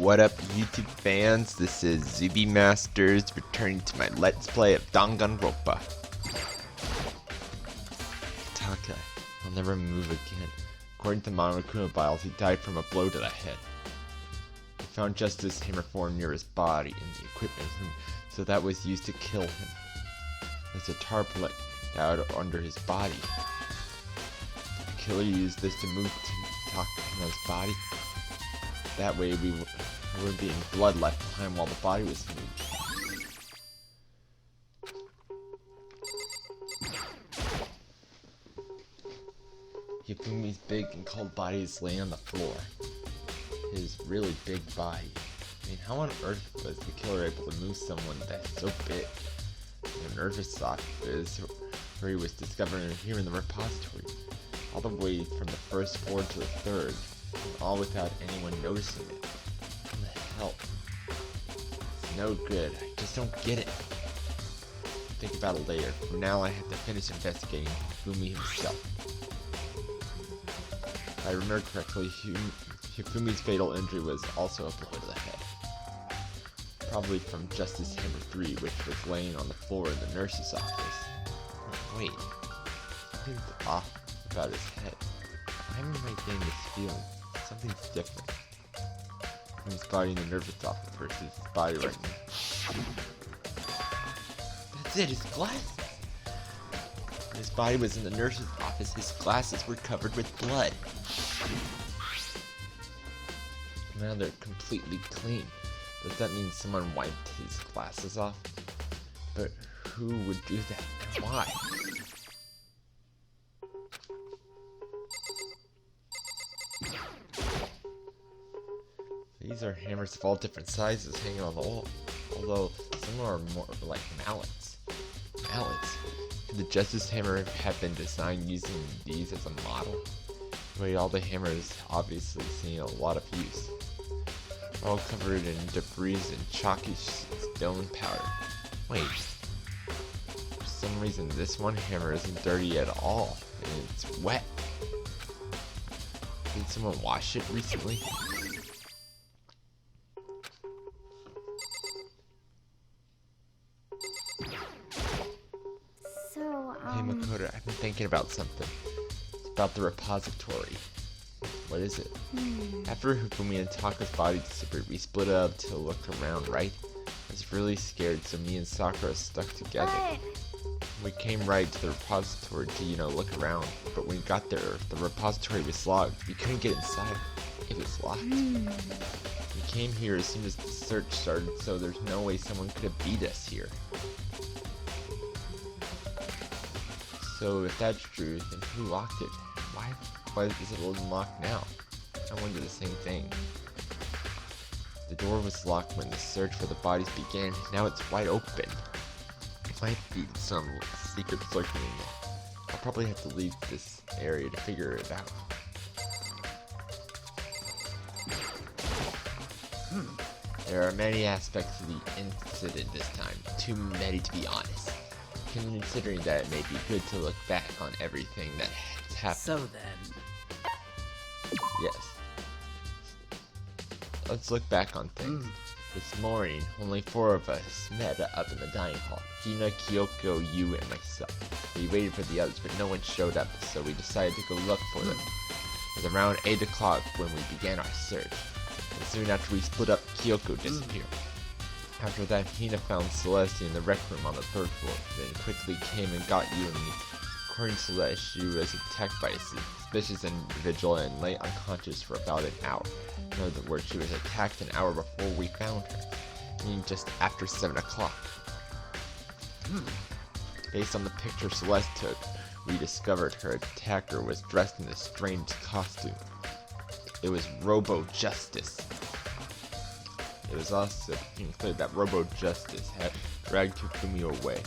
What up, YouTube fans? This is Zuby Masters returning to my Let's Play of Danganronpa. Taka, I'll never move again. According to Monokuma Biles, he died from a blow to the head. I found Justice Hammer 4 near his body in the equipment room, so that was used to kill him. There's a tarpaulin out under his body. The killer used this to move Taka's body. That way we wouldn't be any blood left behind while the body was moved. Hifumi's big and cold body is laying on the floor. His really big body. I mean, how on earth was the killer able to move someone that's so big? The nervous office where he was discovered here in the repository, all the way from the first floor to the third, and all without anyone noticing it. What the hell? It's no good. I just don't get it. Think about it later. For now, I have to finish investigating Hifumi himself. If I remember correctly, Hifumi's fatal injury was also a blow to the head. Probably from Justice Hammer 3, which was laying on the floor in the nurse's office. Wait, something's off about his head. Why am I getting this feeling? Something's different. His body in the nervous office versus his body right now. That's it, his glasses! His body was in the nurse's office, his glasses were covered with blood. Now they're completely clean. Does that mean someone wiped his glasses off? But who would do that and why? These are hammers of all different sizes hanging on the wall, although some are more like mallets. Mallets? Could the Justice Hammer have been designed using these as a model? Wait, all the hammers obviously seeing a lot of use. All covered in debris and chalky stone powder. Wait, for some reason this one hammer isn't dirty at all, and it's wet. Did someone wash it recently? Hey Makoto, I've been thinking about something. It's about the repository. What is it? After Hifumi and Taka's body disappeared, we split up to look around, right? I was really scared, so me and Sakura stuck together. We came right to the repository to, look around. But when we got there, the repository was locked. We couldn't get inside. It was locked. We came here as soon as the search started, so there's no way someone could have beat us here. So if that's true, then who locked it? Why is it unlocked now? I wonder the same thing. The door was locked when the search for the bodies began. Now it's wide open. It might be some secret lurking in there. I'll probably have to leave this area to figure it out. There are many aspects to the incident this time. Too many to be honest. Considering that it may be good to look back on everything that has happened. So then... Yes. Let's look back on things. This morning, only 4 of us met up in the dining hall. Hina, Kyoko, you, and myself. We waited for the others, but no one showed up, so we decided to go look for them. It was around 8 o'clock when we began our search. And soon after we split up, Kyoko disappeared. After that, Hina found Celeste in the rec room on the 3rd floor, then quickly came and got you and me. According to Celeste, she was attacked by a suspicious individual and lay unconscious for about an hour. In other words, she was attacked an hour before we found her, meaning just after 7 o'clock. Based on the picture Celeste took, we discovered her attacker was dressed in a strange costume. It was Robo Justice. It was also clear that Robo Justice had dragged Hifumi away.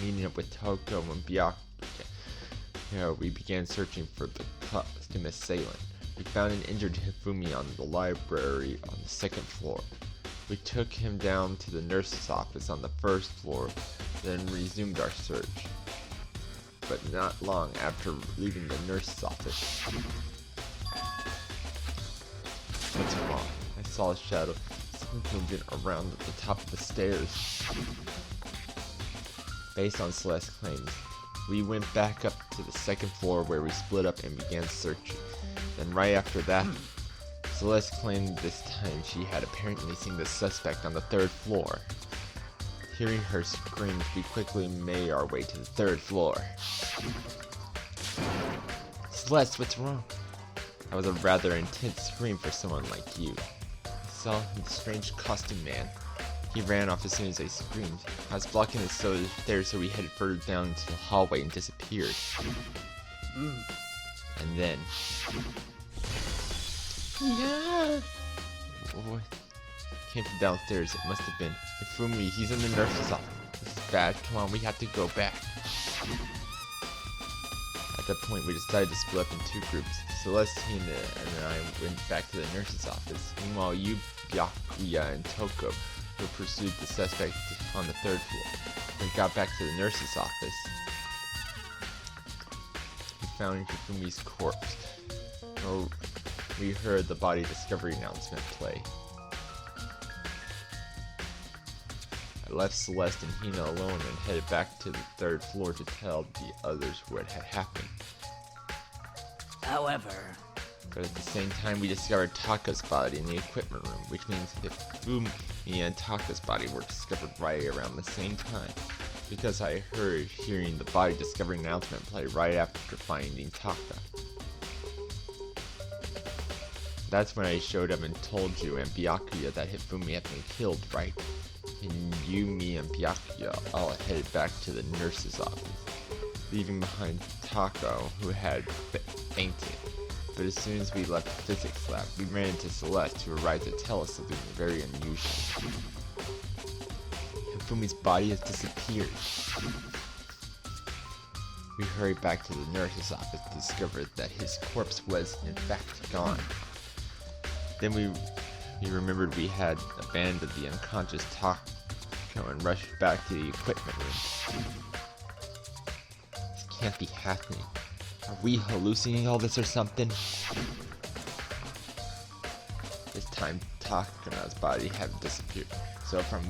Meeting up with Toko and Byakuya, we began searching for the costume assailant. We found an injured Hifumi on the library on the 2nd floor. We took him down to the nurse's office on the 1st floor, then resumed our search. But not long after leaving the nurse's office, What's wrong? I saw a shadow. Something moving around at the top of the stairs. Based on Celeste's claims, we went back up to the second floor where we split up and began searching. Then right after that, Celeste claimed this time she had apparently seen the suspect on the third floor. Hearing her screams, we quickly made our way to the third floor. Celeste, what's wrong? That was a rather intense scream for someone like you. I saw the strange costume man. He ran off as soon as I screamed. I was blocking the stairs, so we headed further down into the hallway and disappeared. And then... Yeah! What came from downstairs? It must have been Hifumi. He's in the nurse's office. This is bad. Come on, we have to go back. At that point, we decided to split up in two groups. Celestina and I went back to the nurse's office. Meanwhile, you, Byakuya, and Toko who pursued the suspect on the third floor. When we got back to the nurse's office, we found Hifumi's corpse. Oh, we heard the body discovery announcement play. I left Celeste and Hina alone and headed back to the third floor to tell the others what had happened. However, but at the same time, we discovered Taka's body in the equipment room, which means Hifumi and Taka's body were discovered right around the same time, because I heard hearing the body discovery announcement play right after finding Taka. That's when I showed up and told you and Byakuya that Hifumi had been killed, right? And you, me, and Byakuya all headed back to the nurse's office, leaving behind Taka, who had fainted. But as soon as we left the physics lab, we ran into Celeste, who arrived to tell us something very unusual. Hifumi's body has disappeared. We hurried back to the nurse's office to discover that his corpse was, in fact, gone. Then we remembered we had abandoned the unconscious Taka and rushed back to the equipment room. This can't be happening. Are we hallucinating all this or something? This time, Takada's body had disappeared. So from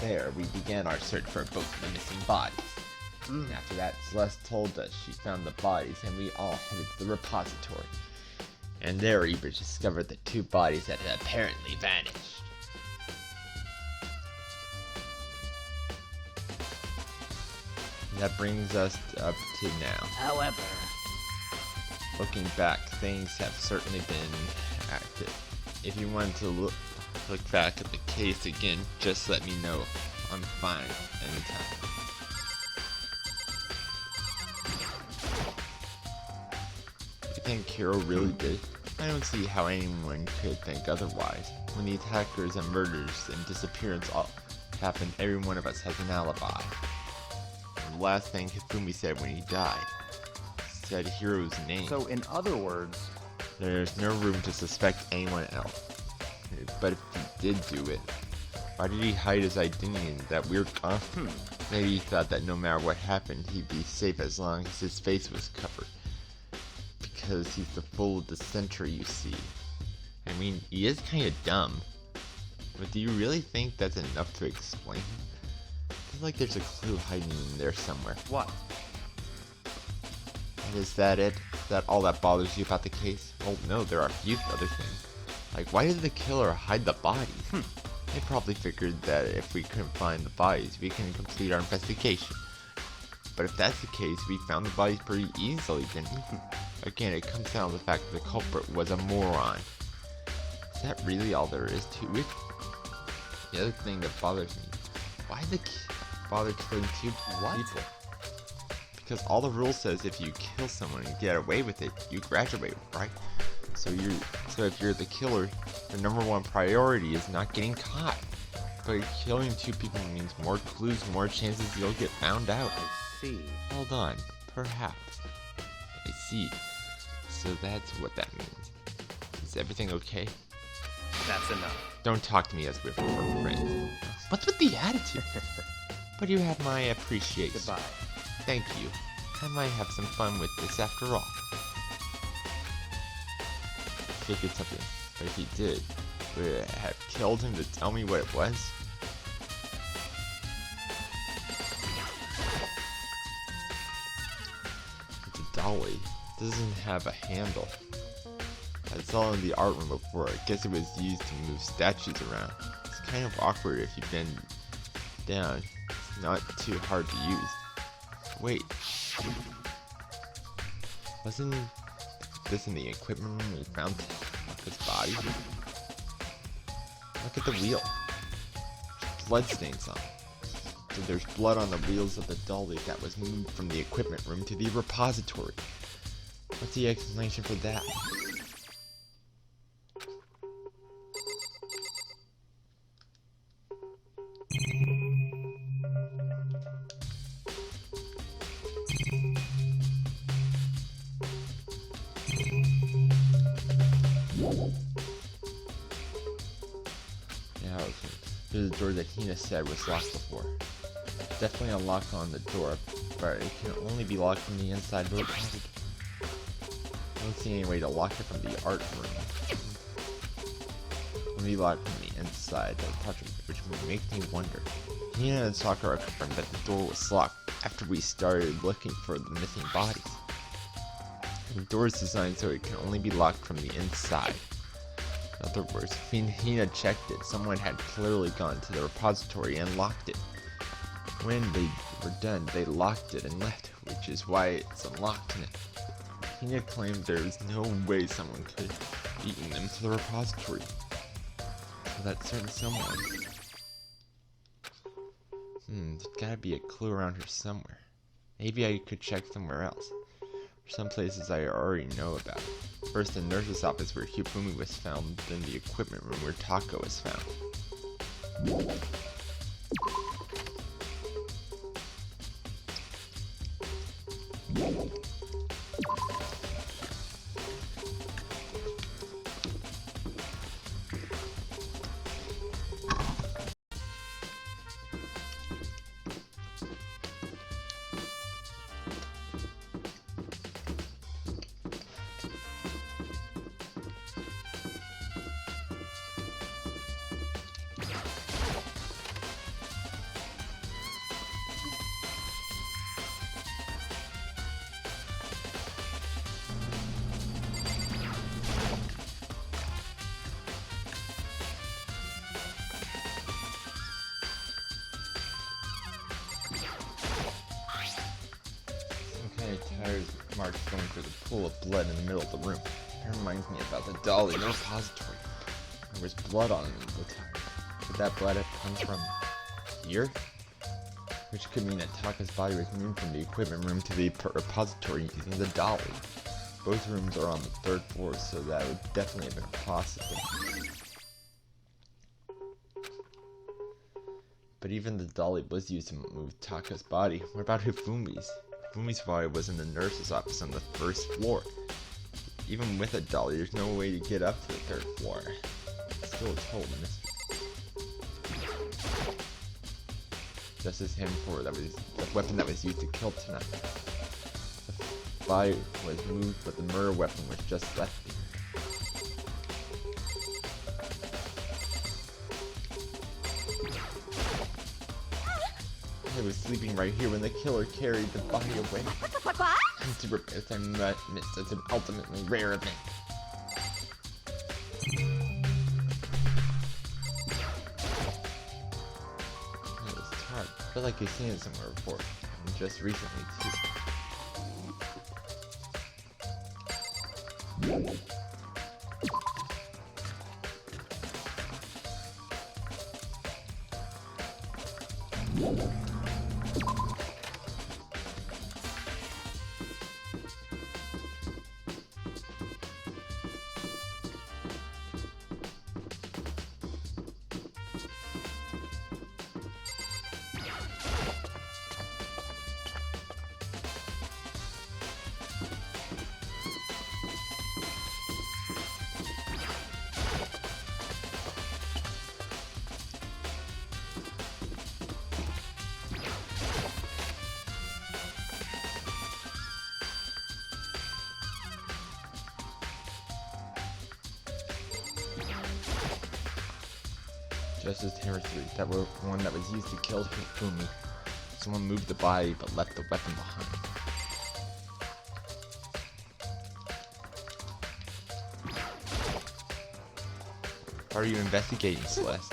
there, we began our search for both the missing bodies. After that, Celeste told us she found the bodies and we all headed to the repository. And there we discovered the two bodies that had apparently vanished. And that brings us up to now. however, Looking back, things have certainly been active. If you want to look back at the case again, just let me know. I'm fine anytime. You think Kiro really did? I don't see how anyone could think otherwise. When the attackers and murders and disappearance all happened, every one of us has an alibi. And the last thing Hifumi said when he died, said Hiro's name. So in other words, There's no room to suspect anyone else. But if he did do it, why did he hide his identity in that weird costume? Maybe he thought that no matter what happened, he'd be safe as long as his face was covered. Because he's the fool of the century, you see. I mean, he is kinda dumb. But do you really think that's enough to explain him? I feel like there's a clue hiding in there somewhere. what? And is that it? Is that all that bothers you about the case? Well, no, there are a few other things. Like, why did the killer hide the bodies? They probably figured that if we couldn't find the bodies, we can complete our investigation. But if that's the case, we found the bodies pretty easily, didn't we? Again, it comes down to the fact that the culprit was a moron. Is that really all there is to it? The other thing that bothers me, why did the bother killing two people? Because all the rule says if you kill someone and get away with it, you graduate, right? So if you're the killer, the number one priority is not getting caught. But killing two people means more clues, more chances you'll get found out. I see. Hold on, perhaps. I see. So that's what that means. Is everything okay? That's enough. Don't talk to me as if we're friends. What's with the attitude? But you have my appreciation. Goodbye. Thank you. I might have some fun with this after all. Figured something. But if he did, would it have killed him to tell me what it was? The dolly doesn't have a handle. I saw in the art room before. I guess it was used to move statues around. It's kind of awkward if you bend down. It's not too hard to use. Wait. Wasn't this in the equipment room we found Takada's body? Look at the wheel. There's blood stains on it. So there's blood on the wheels of the dolly that was moved from the equipment room to the repository. What's the explanation for that? There's a door that Hina said was locked before. Definitely a lock on the door, but it can only be locked from the inside of the repository. I don't see any way to lock it from the art room. Only locked from the inside of the repository, which makes me wonder. Hina and Sakura confirmed that the door was locked after we started looking for the missing bodies. The door is designed so it can only be locked from the inside. In other words, if Hina checked it, someone had clearly gone to the repository and locked it. When they were done, they locked it and left, which is why it's unlocked in it. Hina claimed there is no way someone could have beaten them to the repository. So that certain someone... there's gotta be a clue around here somewhere. Maybe I could check somewhere else. Some places I already know about. First, the nurse's office where Hifumi was found, then the equipment room where Taka was found. Tires marks going through the pool of blood in the middle of the room. It reminds me about the dolly in the repository. There was blood on the tire. Could that blood have come from here? Which could mean that Taka's body was moved from the equipment room to the repository using the dolly. Both rooms are on the 3rd floor, so that would definitely have been possible. But even the dolly was used to move Taka's body. What about Hifumi's? Hifumi's body was in the nurse's office on the 1st floor. Even with a dolly, there's no way to get up to the 3rd floor. It's still a total mystery. Just as him for the weapon that was used to kill tonight. The body was moved, but the murder weapon was just left there. I was sleeping right here when the killer carried the body away. And to repair them amidst an ultimately rare event. It was hard. I feel like you've seen it somewhere before. And just recently too. Justice Hammer 3, that were one that was used to kill Hifumi. Someone moved the body but left the weapon behind. How are you investigating, Celeste?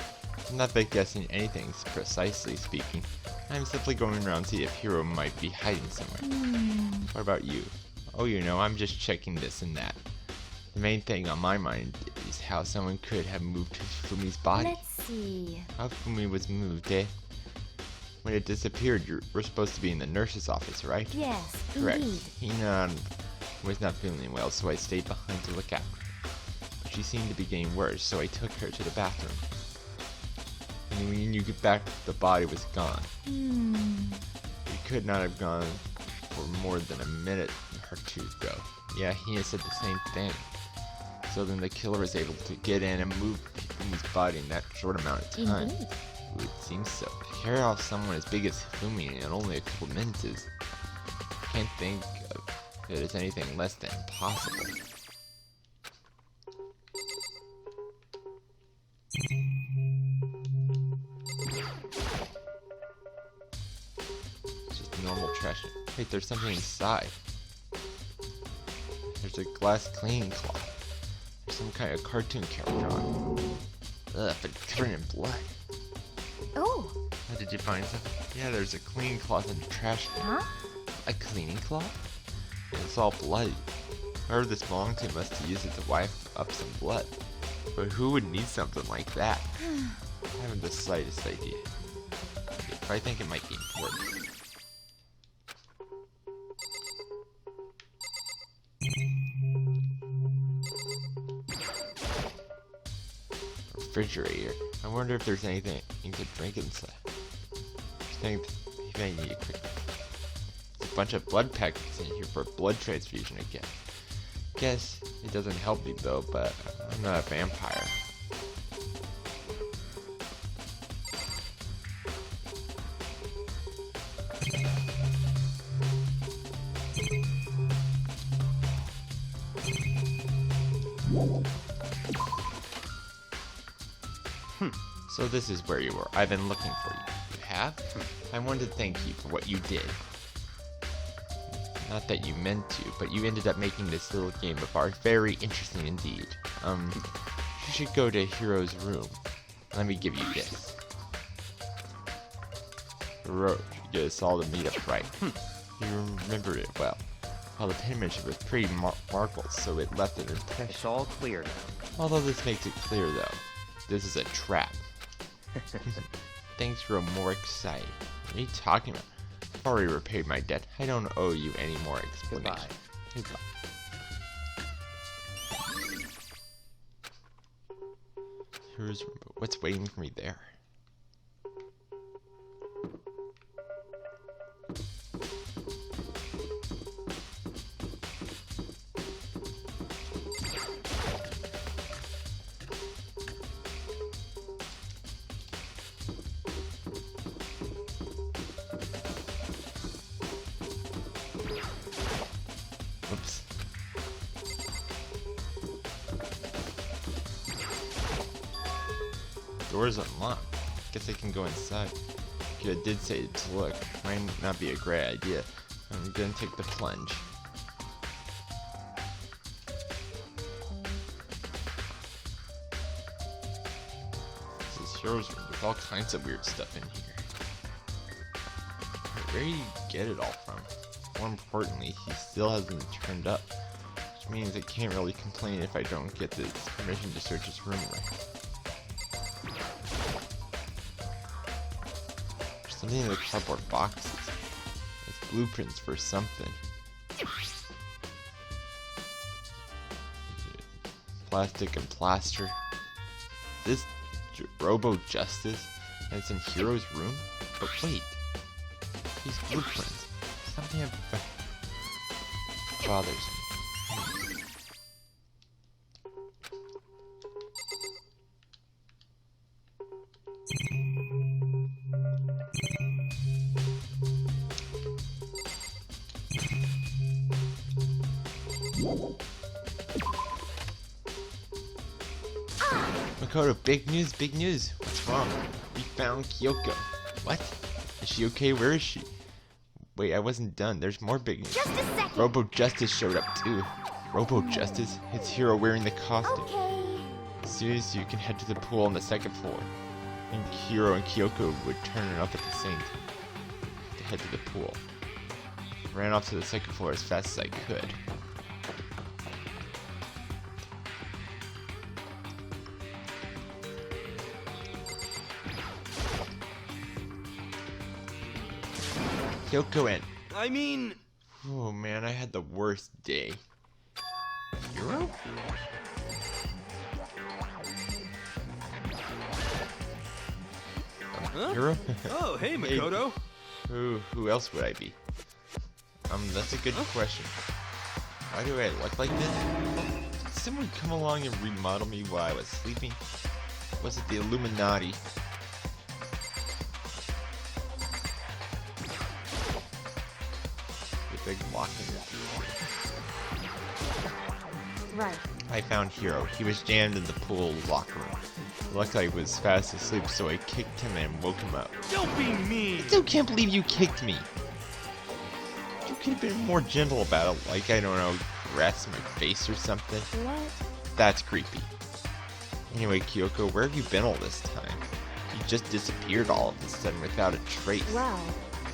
I'm not guessing anything, precisely speaking. I'm simply going around to see if Hiro might be hiding somewhere. What about you? Oh, you know, I'm just checking this and that. The main thing on my mind is how someone could have moved Hifumi's body. Let's see. How Hifumi was moved, eh? When it disappeared, you were supposed to be in the nurse's office, right? Yes, Correct. indeed. Hina was not feeling well, so I stayed behind to look after her. But she seemed to be getting worse, so I took her to the bathroom. And when you get back, the body was gone. It could not have gone for more than a minute or two, though. Yeah, Hina said the same thing. So then the killer was able to get in and move Hifumi's body in that short amount of time. Indeed. Ooh, it seems so. To carry off someone as big as Hifumi in only a couple minutes is... I can't think of it as anything less than impossible. It's just normal trash. Wait, there's something inside. There's a glass cleaning cloth. There's some kind of cartoon character on it. Ugh, but it's covered in blood. Oh, How did you find something? Yeah, there's a cleaning cloth in the trash can. huh? A cleaning cloth? And it's all bloody. Whoever this belonged to must have used it to wipe up some blood. But who would need something like that? I haven't the slightest idea. But I think it might be important. Refrigerator. I wonder if there's anything to drink inside. I think you may need it quickly. There's a bunch of blood packets in here for a blood transfusion again. Guess it doesn't help me though, but I'm not a vampire. So this is where you were. I've been looking for you. You have? I wanted to thank you for what you did. Not that you meant to, but you ended up making this little game of ours very interesting indeed. You should go to Hiro's room. Let me give you this. Hiro should get us all to meet up right. You remembered it well. Well, the penmanship was pretty marked, so it left an impression. It's all clear now. Although this makes it clear though, this is a trap. Things grow more exciting. What are you talking about? I've already repaid my debt. I don't owe you any more explanation. Goodbye. Here's what's waiting for me there. Oops. Door's unlocked. Guess I can go inside. Kid did say to look. Might not be a great idea. I'm gonna take the plunge. This is Hero's room with all kinds of weird stuff in here. Where do you get it all from? More importantly, he still hasn't turned up, which means I can't really complain if I don't get this permission to search his room right. There's something in the cardboard boxes. It's blueprints for something. Plastic and plaster. This Robo Justice, and it's in Hero's room? But wait, these blueprints. Something about bothers me. Makoto, big news, big news. What's wrong? We found Kyoko. What? Is she okay? Where is she? Wait, I wasn't done. There's more big news. Just a second. Robo Justice showed up too. Robo Justice? It's Hiro wearing the costume. Okay. As soon as you can head to the pool on the second floor. And Hiro and Kyoko would turn it up at the same time to head to the pool. I ran off to the second floor as fast as I could. Kyoko and... Oh man, I had the worst day. Hiro? Huh? Hiro? Oh, hey, Makoto. Who else would I be? That's a good question. Why do I look like this? Did someone come along and remodel me while I was sleeping? Was it the Illuminati? The big lock in it. Right. I found Hiro. He was jammed in the pool locker room. Luckily, I was fast asleep, so I kicked him and woke him up. Don't be mean. I still can't believe you kicked me. You could have been more gentle about it, like, I don't know, caress my face or something. What? That's creepy. Anyway, Kyoko, where have you been all this time? You just disappeared all of a sudden without a trace. Well.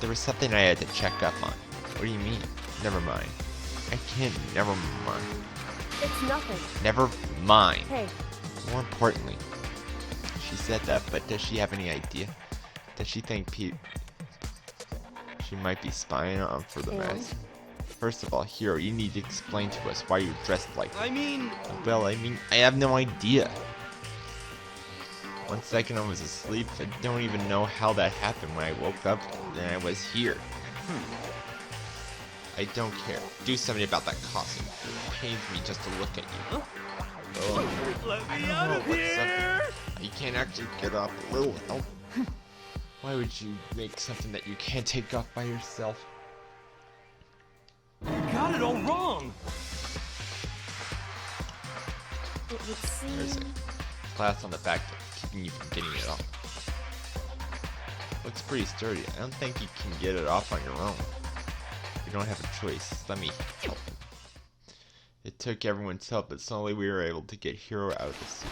There was something I had to check up on. What do you mean? Never mind. I can't, never mind. It's nothing. Never mind. Hey. More importantly, she said that, but does she have any idea? Does she think she might be spying on for the master? First of all, Hiro, you need to explain to us why you're dressed like that. Well, I have no idea. 1 second I was asleep. I don't even know how that happened. When I woke up, and I was here. I don't care. Do something about that costume. It pains me just to look at you. Oh, Let me out of what's here! You can't actually get off. A little help. Why would you make something that you can't take off by yourself? You got it all wrong. It would seem. There's a clasp on the back keeping you from getting it off. Looks pretty sturdy. I don't think you can get it off on your own. You don't have a choice. Let me help you. It took everyone's help, but slowly we were able to get Hiro out of the suit.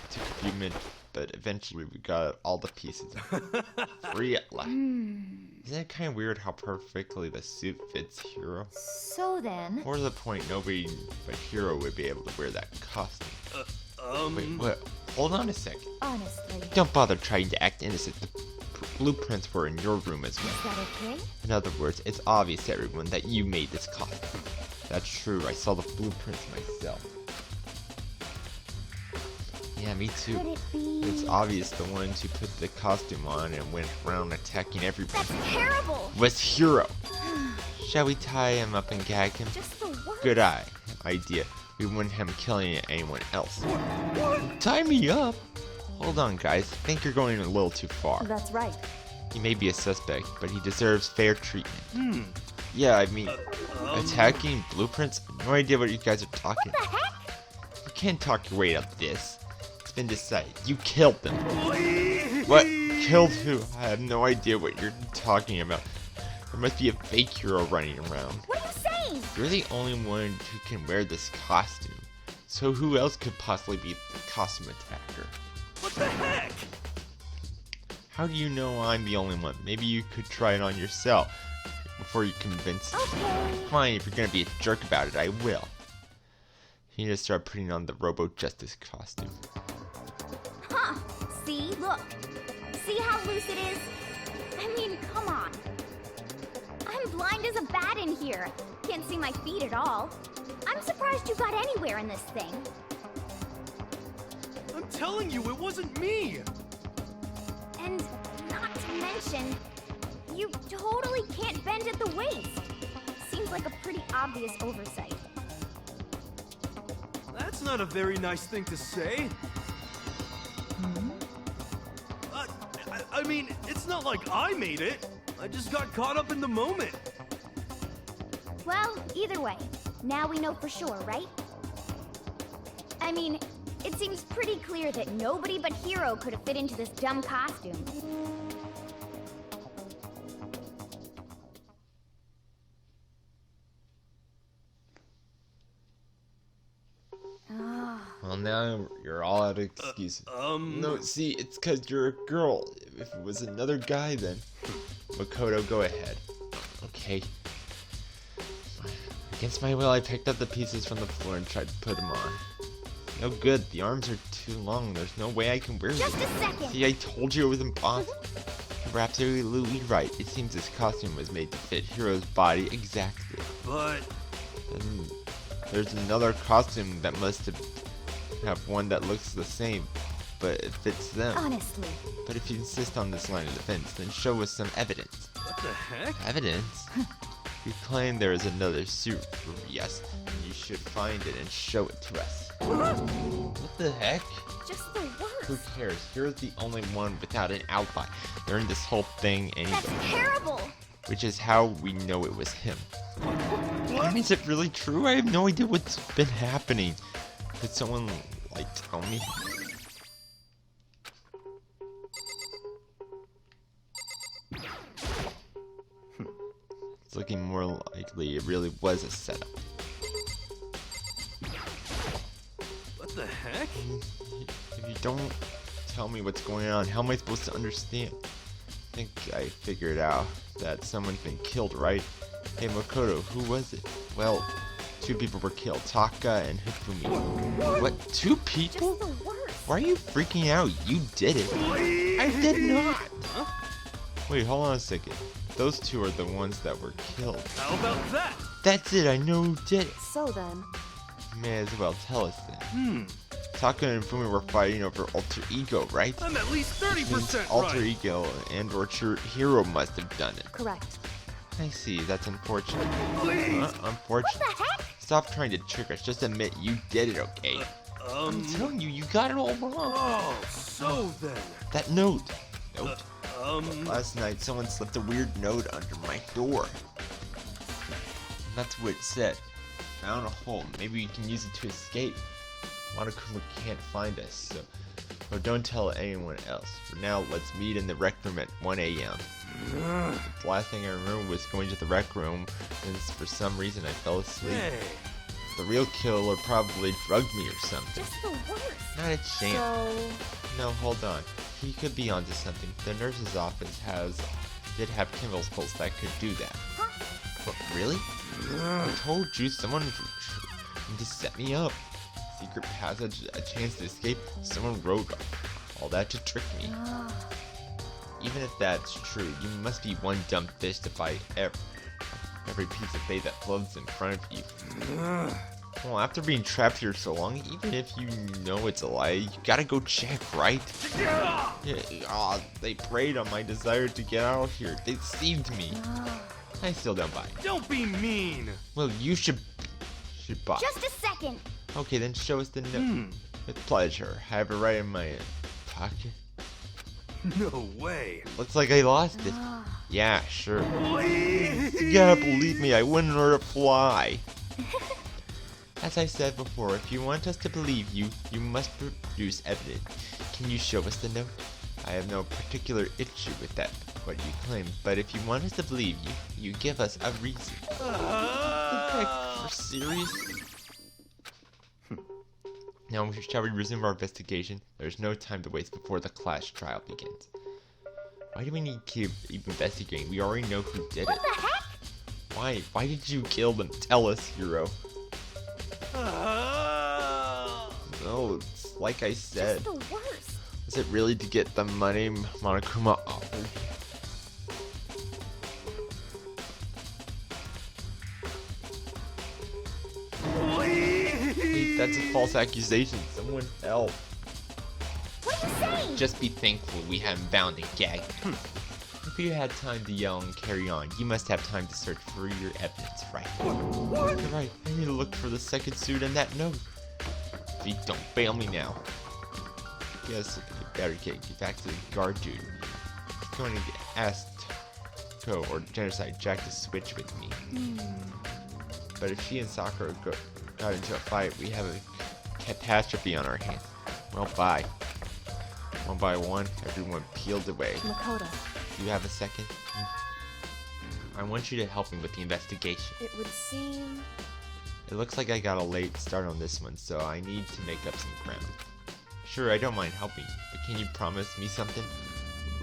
It took a few minutes, but eventually we got all the pieces free at last. Isn't it kind of weird how perfectly the suit fits Hiro? So then. More to the point, nobody but Hiro would be able to wear that costume. Wait, what? Hold on a second. Honestly. Don't bother trying to act innocent. The blueprints were in your room as well. Is that okay? In other words, it's obvious to everyone that you made this costume. That's true, I saw the blueprints myself. Yeah, me too. Could it be? It's obvious the ones who put the costume on and went around attacking everyone That's terrible! was Hiro. Shall we tie him up and gag him? Just the worst. Good idea. We wouldn't have him killing anyone else. Tie me up? Hold on, guys. I think you're going a little too far. That's right. He may be a suspect, but he deserves fair treatment. Yeah, I mean, attacking blueprints? No idea what you guys are talking What the about. heck? You can't talk your way out of this. It's been decided. You killed them. Please. What? Killed who? I have no idea what you're talking about. There must be a fake hero running around. What are you saying? You're the only one who can wear this costume. So who else could possibly be the costume attacker? What the heck? How do you know I'm the only one? Maybe you could try it on yourself before you convince me. Okay. Fine, if you're gonna be a jerk about it, I will. You need to start putting on the Robo Justice costume. Huh. See? Look. See how loose it is? I mean, come on. I'm blind as a bat in here. Can't see my feet at all. I'm surprised you got anywhere in this thing. I'm telling you, it wasn't me. And not to mention, you totally can't bend at the waist. Seems like a pretty obvious oversight. That's not a very nice thing to say. I mean, it's not like I made it. I just got caught up in the moment. Well, either way, now we know for sure, right? I mean, It seems pretty clear that nobody but Hiro could have fit into this dumb costume. Well, now you're all out of excuses. No, see, it's because you're a girl. If it was another guy, then... Makoto, go ahead. Okay. Against my will, I picked up the pieces from the floor and tried to put them on. No good. The arms are too long. There's no way I can wear them. Just a second. See, I told you it was impossible. You're absolutely right. It seems this costume was made to fit Hiro's body exactly. But... And there's another costume that must have one that looks the same, but it fits them. Honestly. But if you insist on this line of defense, then show us some evidence. what the heck? Evidence? You claim there is another suit. Yes, you should find it and show it to us. What the heck? Just the Who worst. cares? Here's the only one without an alibi during this whole thing anyway. That's terrible. Which is how we know it was him. I mean, is it really true? I have no idea what's been happening. Could someone, like, tell me? It's looking more likely it really was a setup. What the heck? If you don't tell me what's going on, how am I supposed to understand? I think I figured out that someone's been killed, right? Hey Makoto, who was it? Well, two people were killed, Taka and Hifumi. What, two people? Just the worst. Why are you freaking out? You did it. I did not. Huh? Wait, hold on a second. Those two are the ones that were killed. How about that? That's it, I know who did it. So then. You may as well tell us then. Taka and Hifumi were fighting over alter ego, right? I'm at least Means 30% alter right. ego and or hero must have done it. Correct. I see, that's unfortunate. Please. Unfortunate. What the heck? Stop trying to trick us, just admit you did it, okay? I'm telling you, you got it all wrong. Oh, so then. That note. Note? Um, Last night, someone slipped a weird note under my door. And that's what it said. Found a hole. Maybe we can use it to escape. Monokuma can't find us, so... Or don't tell anyone else. For now, let's meet in the rec room at 1 a.m. The last thing I remember was going to the rec room, and for some reason I fell asleep. hey. The real killer probably drugged me or something. Just the worst. Not a chance. So. No, hold on. He could be onto something. The nurse's office did have chemicals pills that could do that. Huh? What, really? I told you, someone to set me up. Secret passage, a chance to escape. Someone wrote all that to trick me. Even if that's true, you must be one dumb fish to buy every piece of bait that floats in front of you. Well, after being trapped here so long, even if you know it's a lie, you gotta go check, right? Yeah, they preyed on my desire to get out of here. They deceived me. I still don't buy it. Don't be mean. Well, you should buy. Just a second. Okay, then show us the note. With pleasure. I have it right in my pocket. No way. Looks like I lost it. Yeah, sure. Please. You gotta believe me, I wouldn't hurt a fly. As I said before, if you want us to believe you, you must produce evidence. Can you show us the note? I have no particular issue with that, what you claim, but if you want us to believe you, you give us a reason. You're serious? Now, shall we resume our investigation? There's no time to waste before the class trial begins. Why do we need to keep investigating? We already know who did it. What the heck? Why? Why did you kill them? Tell us, hero. No, it's like I said. Just the worst. Is it really to get the money Monokuma offered? Hey, that's a false accusation. Someone help. What are you saying? Just be thankful we haven't bound and gagged. If you had time to yell and carry on, you must have time to search for your evidence, right? What? You're right. I need to look for the second suit and that note. See, don't fail me now. Guess I better get back to the guard dude. He's going to ask Ko or Genocide Jack to switch with me. But if she and Sakura got into a fight, we have a catastrophe on our hands. Well, bye. One by one, everyone peeled away. Makoto, Do you have a second? I want you to help me with the investigation. it would seem... It looks like I got a late start on this one, so I need to make up some ground. Sure, I don't mind helping, but can you promise me something?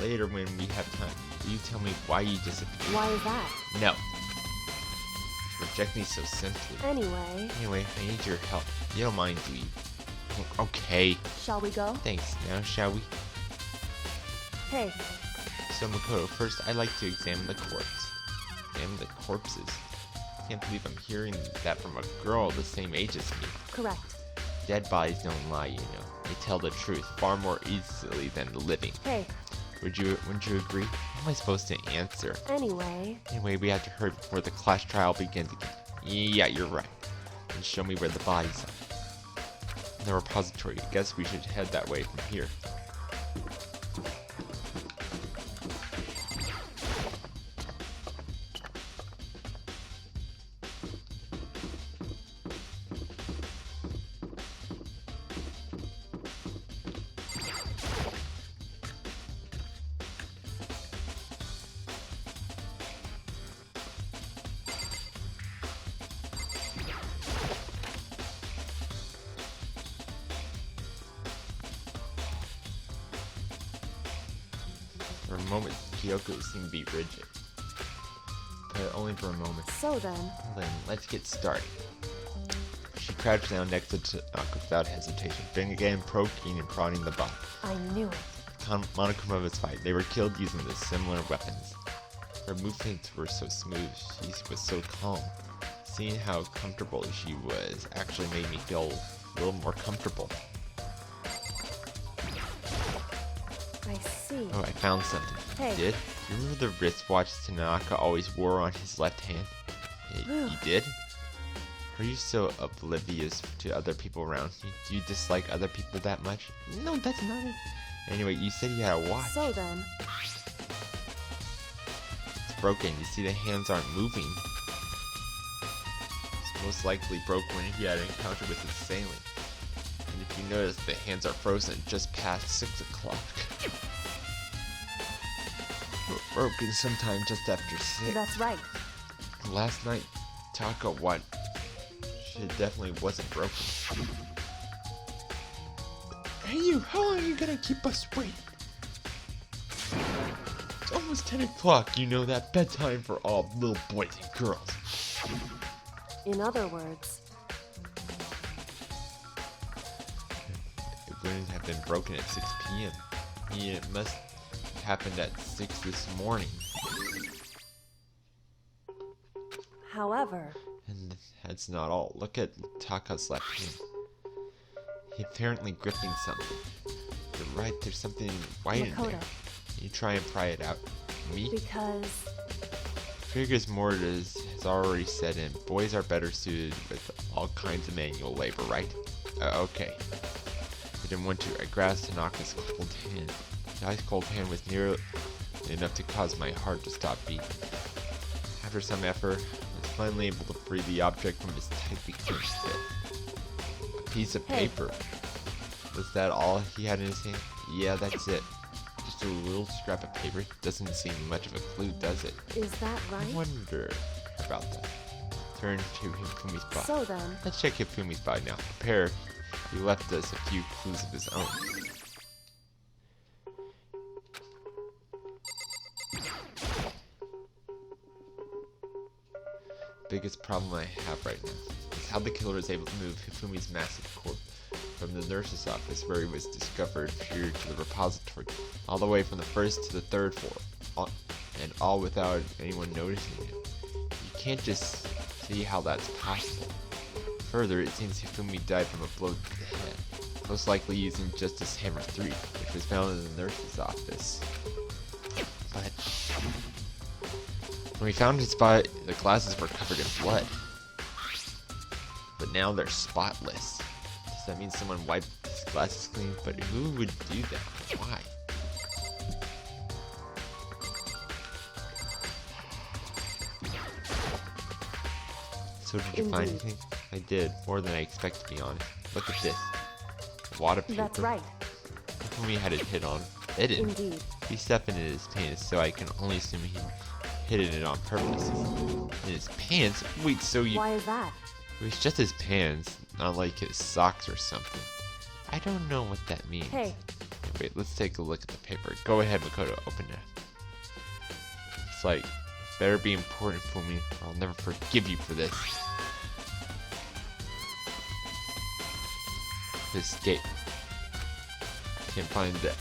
Later when we have time, will you tell me why you disappeared? Why is that? No. Reject me so simply. Anyway, I need your help. You don't mind, do you? Okay. shall we go? Thanks. Now, shall we? Hey, So, Makoto, first I'd like to examine the corpse. Examine the corpses? Can't believe I'm hearing that from a girl the same age as me. correct. Dead bodies don't lie, you know. They tell the truth far more easily than the living. Hey, Wouldn't you agree? How am I supposed to answer? anyway, Anyway, we have to hurry before the class trial begins again. Yeah, you're right. And show me where the bodies are. The repository. I guess we should head that way from here. For a moment, Kyoko seemed to be rigid. But only for a moment. so then, Well then, let's get started. She crouched down next to Tanaka without hesitation, began poking and prodding the body. I knew it. Monokuma was fight. They were killed using the similar weapons. Her movements were so smooth. She was so calm. Seeing how comfortable she was actually made me feel a little more comfortable. I see. Oh, I found something. Hey. You did? You remember the wristwatch Tanaka always wore on his left hand? You did? Are you so oblivious to other people around you? Do you dislike other people that much? No, that's not it. Anyway, you said you had a watch. So then, It's broken. You see the hands aren't moving. It's most likely broke when he had an encounter with his assailant. And if you notice, the hands are frozen just past 6 o'clock. Broken sometime just after 6. that's right. Last night, Taka what? It definitely wasn't broken. Hey you, how long are you gonna keep us waiting? It's almost 10 o'clock, you know that bedtime for all little boys and girls. In other words, It wouldn't have been broken at 6 p.m. It must have happened at 6 this morning. however, And that's not all. Look at Taka's left hand. He's apparently gripping something. You're right, there's something white in there. Makoto, You try and pry it out. Me? because Figures mortis has already set in. Boys are better suited with all kinds of manual labor, right? Okay. I didn't want to. I grasped Tanaka's cold hand. The ice cold hand was nearly enough to cause my heart to stop beating. After some effort, I was finally able to free the object from his tightly clenched fist. A piece of Hey. paper. Was that all he had in his hand? Yeah, that's it. Just a little scrap of paper. Doesn't seem much of a clue, does it? is that I right? wonder about that. Turn to Hifumi's body. So then, Let's check Hifumi's body now. Prepare. He left us a few clues of his own. Biggest problem I have right now is how the killer is able to move Hifumi's massive corpse from the nurse's office where he was discovered here to the repository, all the way from the first to the third floor, and all without anyone noticing it. You can't just see how that's possible. Further, it seems Hifumi died from a blow to the head, most likely using Justice Hammer 3, which was found in the nurse's office. But when we found his body, the glasses were covered in blood. But now they're spotless. Does that mean someone wiped his glasses clean? But who would do that? Why? So did you find Indeed. anything? I did, more than I expected, to be honest. Look at this. wad of paper. That's right. Masafumi had it hit on. Hidden. Indeed. He stuffed it in his pants, so I can only assume he hidden it on purpose. In his pants? Wait, so you... Why is that? It was just his pants, not like his socks or something. I don't know what that means. Hey. Wait, let's take a look at the paper. Go ahead, Makoto, open it. It's like, better be important for me, or I'll never forgive you for this. Escape. Can't find it.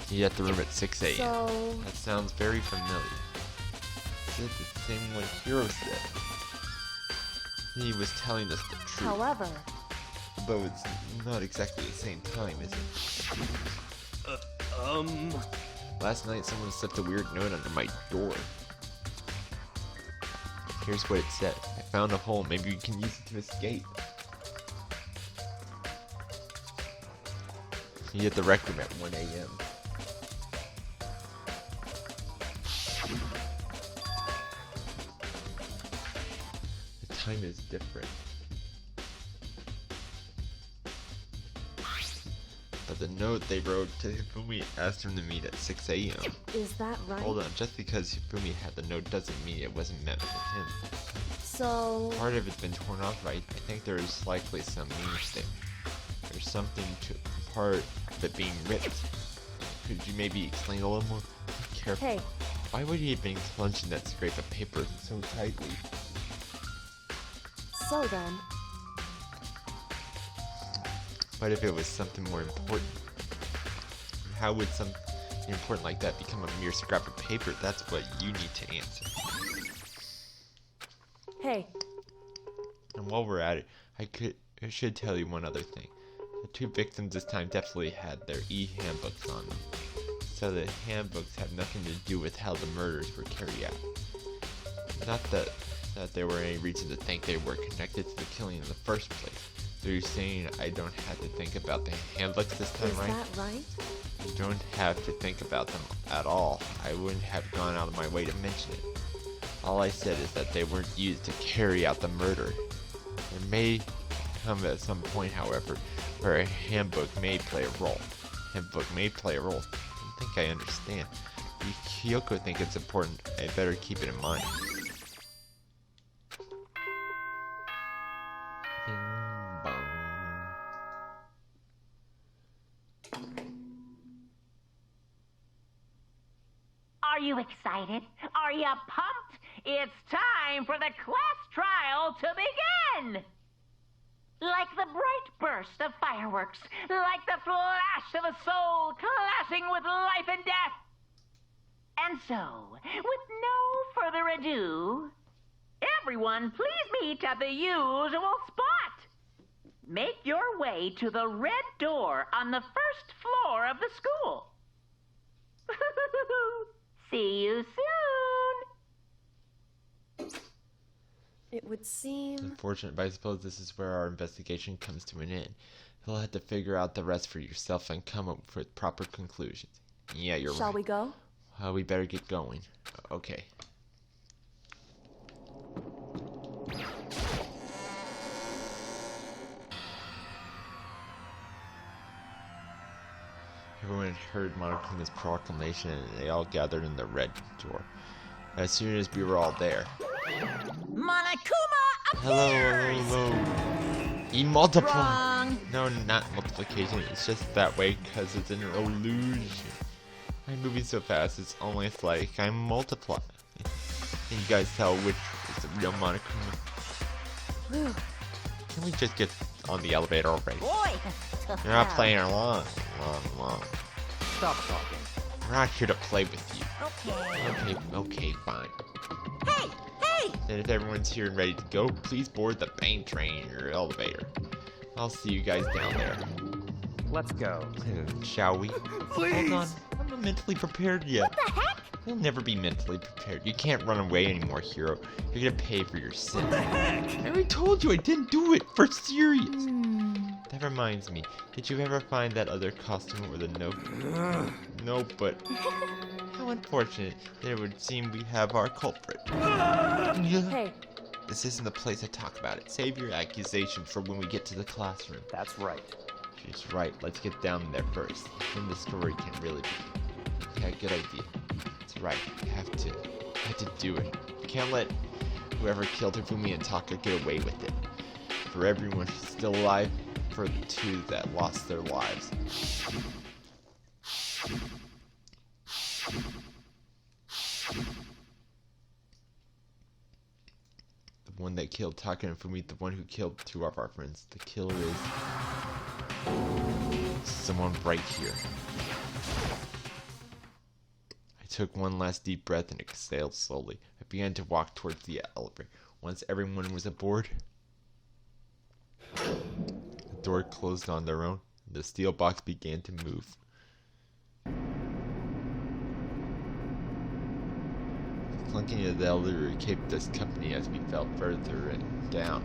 He at the room at 6 a.m. So... That sounds very familiar. Is it the same one Hiro said? He was telling us the truth. However... Though it's not exactly the same time, is it? Last night someone slipped a weird note under my door. Here's what it said. I found a hole. Maybe we can use it to escape. He hit the rec room at 1 a.m. The time is different. But the note they wrote to Hifumi asked him to meet at 6 a.m. Is that right? Hold on, just because Hifumi had the note doesn't mean it wasn't meant for him. So... Part of it's been torn off, right? I think there's likely some meaning there. There's something to part of it being ripped. Could you maybe explain a little more carefully? Hey. Why would he have been clenching that scrape of paper so tightly? So then... What if it was something more important? How would something important like that become a mere scrap of paper? That's what you need to answer. Hey. And while we're at it, I should tell you one other thing. The two victims this time definitely had their e-handbooks on them. So the handbooks have nothing to do with how the murders were carried out. Not that there were any reason to think they were connected to the killing in the first place. So you're saying I don't have to think about the handbooks this time, right? Is that right? You don't have to think about them at all. I wouldn't have gone out of my way to mention it. All I said is that they weren't used to carry out the murder. There may come at some point, however, where a handbook may play a role. Handbook may play a role. I don't think I understand. If Kyoko think it's important, I better keep it in mind. Bing bong. Are you excited? Are you pumped? It's time for the class trial to begin! Like the bright burst of fireworks, like the flash of a soul clashing with life and death. And so, with no further ado, everyone please meet at the usual spot. Make your way to the red door on the first floor of the school. See you soon! It would seem... Unfortunate, but I suppose this is where our investigation comes to an end. You'll have to figure out the rest for yourself and come up with proper conclusions. Yeah, you're right. Shall we go? We better get going. Okay. Everyone had heard Monokuma's proclamation and they all gathered in the red door. As soon as we were all there. Monokuma Hello. E-multiply. Wrong. No, not multiplication. It's just that way because it's an illusion. I'm moving so fast, it's almost like I'm multiplying. Can you guys tell which is the real Monokuma? Whew. Can we just get on the elevator already? Boy! You're not playing along. Stop talking. We're not here to play with you. Okay. Okay, fine. Hey! Hey! Then if everyone's here and ready to go, please board the bang train or elevator. I'll see you guys down there. Let's go. Shall we? Please. Hold on. I'm not mentally prepared yet. What the heck? You'll never be mentally prepared. You can't run away anymore, Hiro. You're gonna pay for your sin. What the heck? I already told you I didn't do it. For serious. That reminds me. Did you ever find that other costume or the note? No, but how unfortunate that it would seem we have our culprit. Hey, This isn't the place to talk about it. Save your accusation for when we get to the classroom. That's right. She's right. Let's get down there first. Then the story can really begin. Yeah, good idea. That's right. I have to do it. I can't let whoever killed Hifumi and Taka get away with it. For everyone who's still alive, for the two that lost their lives. The one that killed Taka and Fumi, the one who killed two of our friends. The killer is someone right here. I took one last deep breath and exhaled slowly. I began to walk towards the elevator. Once everyone was aboard, the door closed on their own. The steel box began to move. The clunking of the elevator kept us company as we fell further and down.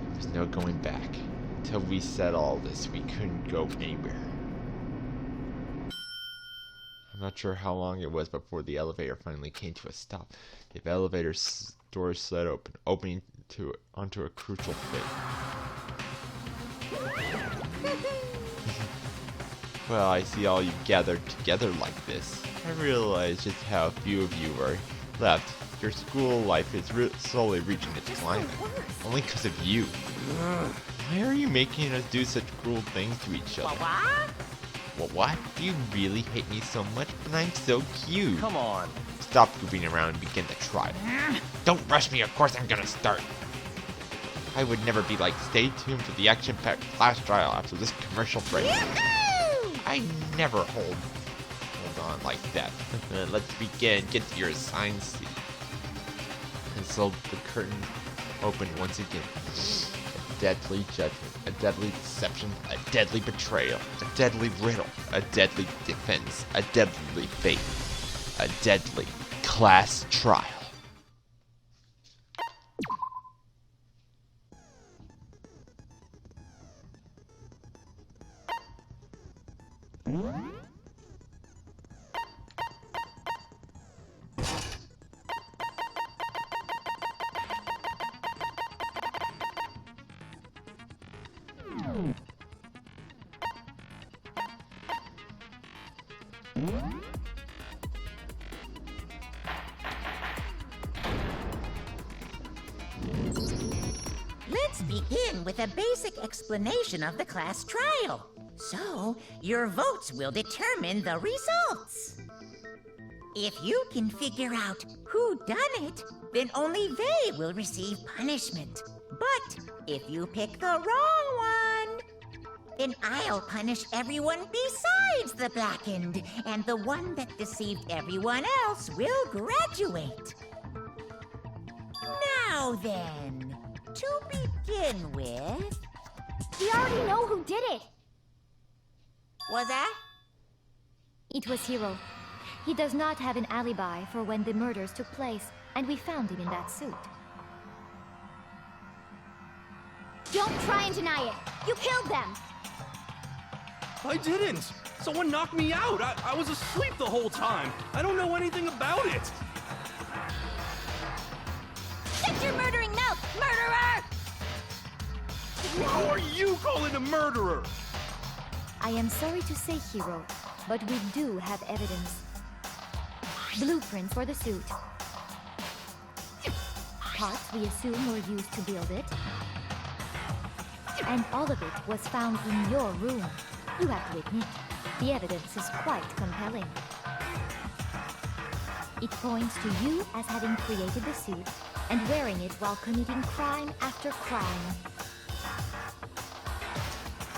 There was no going back. Until we said all this, we couldn't go anywhere. I'm not sure how long it was before the elevator finally came to a stop. The elevator doors slid open, opening onto a crucial fate. Well, I see all you gathered together like this. I realize just how few of you are left. Your school life is slowly reaching its climax. Only because of you. Why are you making us do such cruel things to each other? Well, what? Do you really hate me so much? But I'm so cute. Come on. Stop goofing around and begin the trial. Don't rush me, of course I'm gonna start. I would never be like, stay tuned for the action-packed class trial after this commercial break. I never hold on like that. Let's begin. Get to your assigned seat. And so the curtain opened once again. A deadly judgment, a deadly deception, a deadly betrayal, a deadly riddle, a deadly defense, a deadly fate, a deadly class trial. Let's begin with a basic explanation of the class trial. So, your votes will determine the results. If you can figure out who done it, then only they will receive punishment. But if you pick the wrong one, then I'll punish everyone besides the blackened, and the one that deceived everyone else will graduate. Now then, to begin with... We already know who did it! Was that? It was Hiro. He does not have an alibi for when the murders took place, and we found him in that suit. Don't try and deny it! You killed them! I didn't! Someone knocked me out! I was asleep the whole time! I don't know anything about it! Shut your murdering mouth, murderer! Who are you calling a murderer? I am sorry to say, Hiro, but we do have evidence. Blueprints for the suit. Parts we assume were used to build it. And all of it was found in your room. You have to admit, the evidence is quite compelling. It points to you as having created the suit and wearing it while committing crime after crime.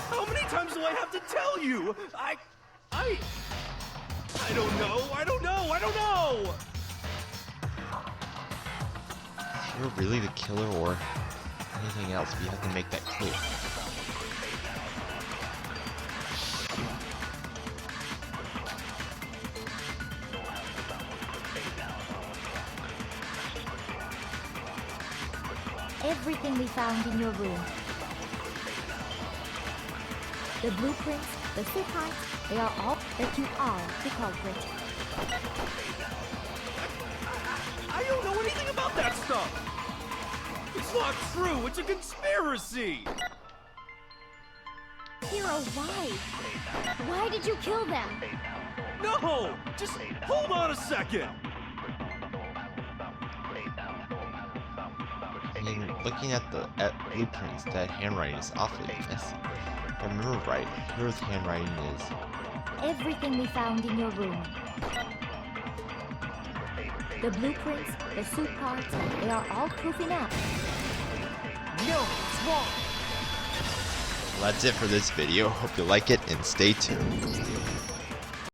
How many times do I have to tell you? I don't know, I don't know! If you're really the killer or anything else, we have to make that clear. Everything we found in your room. The blueprints, the suit parts, they are all that you are the culprit. I don't know anything about that stuff! It's not true, it's a conspiracy! Hero, why? Why did you kill them? No! Just hold on a second! I mean, looking at the blueprints, that handwriting is awfully messy. If I remember right, Hero's handwriting is... Everything we found in your room. The blueprints, the suit parts, they are all proof enough. No, it's wrong. Well, that's it for this video. Hope you like it and stay tuned.